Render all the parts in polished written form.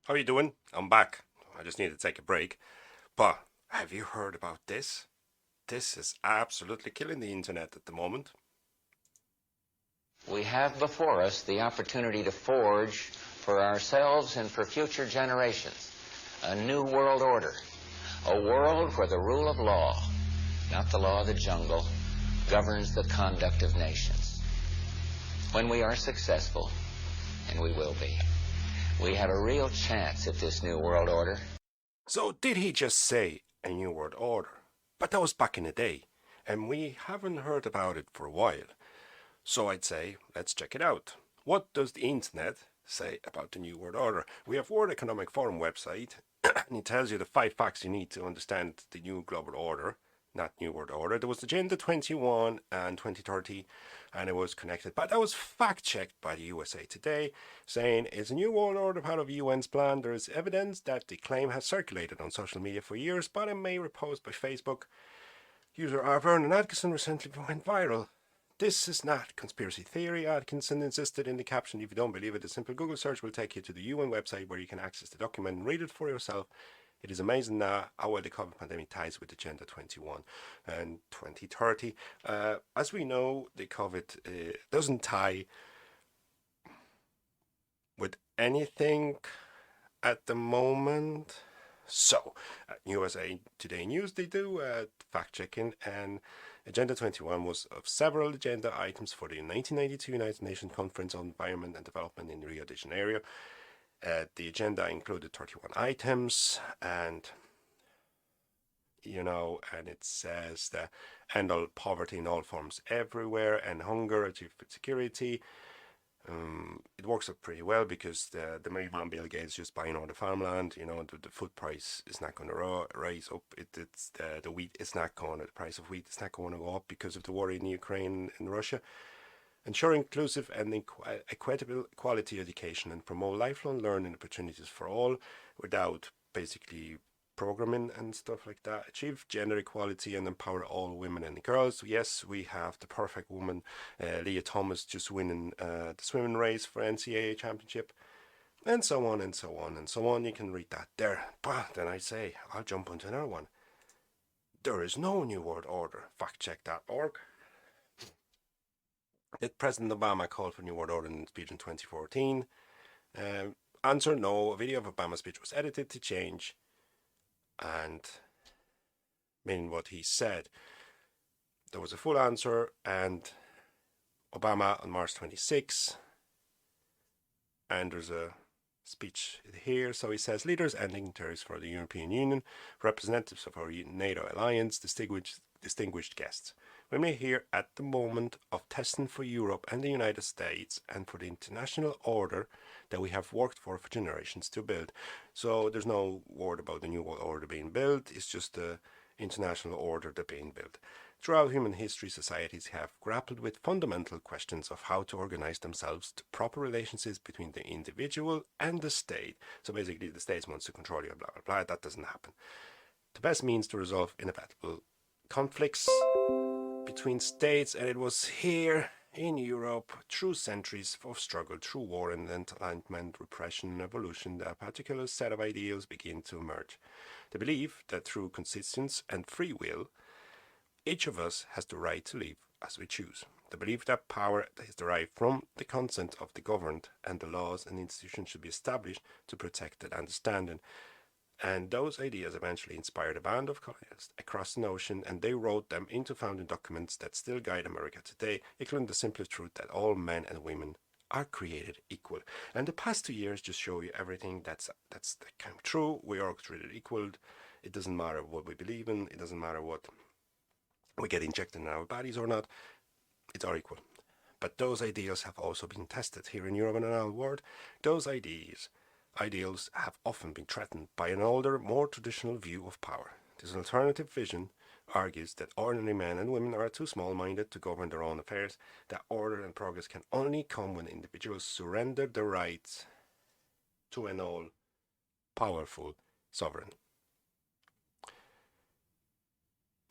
How you doing? I'm back. I just need to take a break. But have you heard about this? This is absolutely killing the internet at the moment. We have before us the opportunity to forge for ourselves and for future generations a new world order, a world where the rule of law, not the law of the jungle, governs the conduct of nations. When we are successful, and we will be, we have a real chance at this new world order. So did he just say a new world order? But that was back in the day, and we haven't heard about it for a while. So I'd say, let's check it out. What does the internet say about the New World Order? We have World Economic Forum website, and it tells you the 5 facts you need to understand the new global order, not New World Order. There was Agenda 21 and 2030, and it was connected, but that was fact-checked by the USA Today, saying, is a New World Order part of UN's plan? There is evidence that the claim has circulated on social media for years, but it may reposed by Facebook. User R. Vernon Atkinson recently went viral. This is not conspiracy theory, Atkinson insisted in the caption. If you don't believe it, a simple Google search will take you to the UN website where you can access the document and read it for yourself. It is amazing now how well the COVID pandemic ties with Agenda 21 and 2030. As we know, the COVID doesn't tie with anything at the moment. So, USA Today News, they do fact-checking, and Agenda 21 was of several agenda items for the 1992 United Nations Conference on Environment and Development in Rio de Janeiro. The agenda included 31 items, and and it says that end all poverty in all forms everywhere, and hunger, achieve food security. It works out pretty well because the man Bill Gates just buying all the farmland. The food price is not going to rise up. It's the wheat is not going. The price of wheat is not going to go up because of the war in Ukraine and Russia. Ensure inclusive and equitable quality education and promote lifelong learning opportunities for all, without basically programming and stuff like that. Achieve gender equality and empower all women and girls. Yes, we have the perfect woman, Leah Thomas, just winning the swimming race for NCAA championship, and so on and so on and so on. You can read that there. But then I say, I'll jump onto another one. There is no New World Order. Factcheck.org. Did President Obama call for New World Order in his speech in 2014? Answer, no. A video of Obama's speech was edited to change and mean what he said. There was a full answer, and Obama on March 26, and there's a speech here. So he says, leaders and dignitaries for the European Union, representatives of our NATO alliance, distinguished guests. We may here at the moment of testing for Europe and the United States and for the international order that we have worked for generations to build. So there's no word about the new world order being built. It's just the international order that's being built. Throughout human history, societies have grappled with fundamental questions of how to organize themselves to proper relationships between the individual and the state. So basically, the state wants to control you, blah, blah, blah. That doesn't happen. The best means to resolve inevitable conflicts between states, and it was here in Europe, through centuries of struggle, through war and enlightenment, repression, and evolution, that a particular set of ideals begin to emerge. The belief that through consistence and free will, each of us has the right to live as we choose. The belief that power is derived from the consent of the governed, and the laws and institutions should be established to protect that understanding. And those ideas eventually inspired a band of colonists across the ocean, and they wrote them into founding documents that still guide America today, including the simple truth that all men and women are created equal. And the past 2 years just show you everything that's kind of true. We are created equal. It doesn't matter what we believe in. It doesn't matter what we get injected in our bodies or not. It's all equal. But those ideals have also been tested here in Europe and around the world. Those ideals have often been threatened by an older, more traditional view of power. This alternative vision argues that ordinary men and women are too small-minded to govern their own affairs, that order and progress can only come when individuals surrender their rights to an all-powerful sovereign.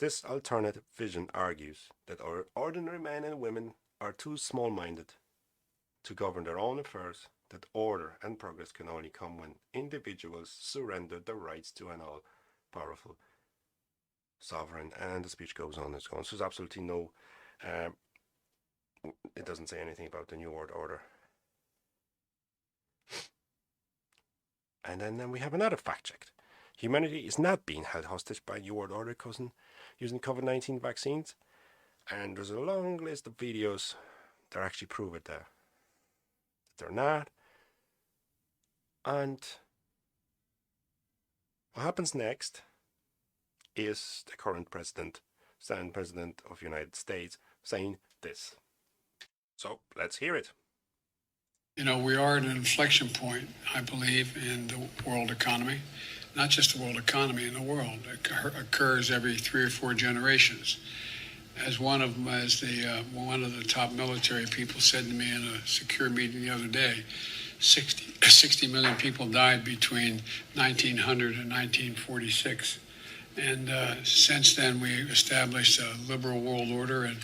This alternative vision argues that our ordinary men and women are too small-minded to govern their own affairs, that order and progress can only come when individuals surrender their rights to an all-powerful sovereign. And the speech goes on and so on. So there's absolutely no, it doesn't say anything about the New World Order. And then we have another fact check. Humanity is not being held hostage by New World Order using COVID-19 vaccines. And there's a long list of videos that actually prove it there. They're not. And what happens next is the current president, standing president of the United States, saying this. So let's hear it. You know, we are at an inflection point, I believe, in the world economy. Not just the world economy, in the world. It occurs every 3 or 4 generations. As one of the top military people said to me in a secure meeting the other day, 60 million people died between 1900 and 1946. And since then, we established a liberal world order, and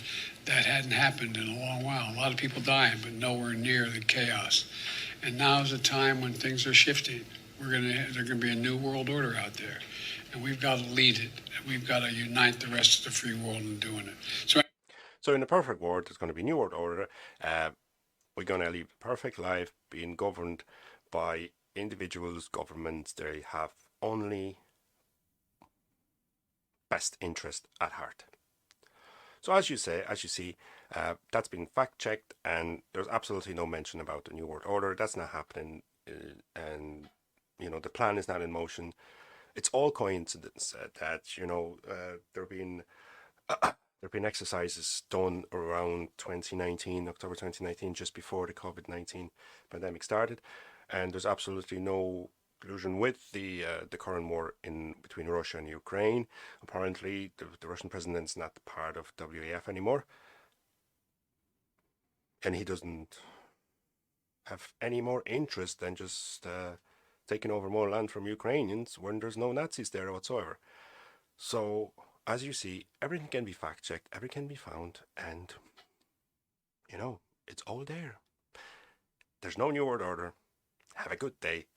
that hadn't happened in a long while. A lot of people dying, but nowhere near the chaos. And now is a time when things are shifting. There's going to be a new world order out there, and we've got to lead it. And we've got to unite the rest of the free world in doing it. So in a perfect world, there's going to be a new world order. We're going to live a perfect life being governed by individuals, governments. They have only best interest at heart. So as you see, that's been fact checked, and there's absolutely no mention about the New World Order. That's not happening, and you know the plan is not in motion. It's all coincidence that there have been exercises done around 2019, October 2019, just before the COVID-19 pandemic started, and there's absolutely no collusion with the current war between Russia and Ukraine. Apparently, the Russian president's not part of WEF anymore, and he doesn't have any more interest than just taking over more land from Ukrainians when there's no Nazis there whatsoever. So, as you see, everything can be fact-checked, everything can be found, and, it's all there. There's no New World Order. Have a good day.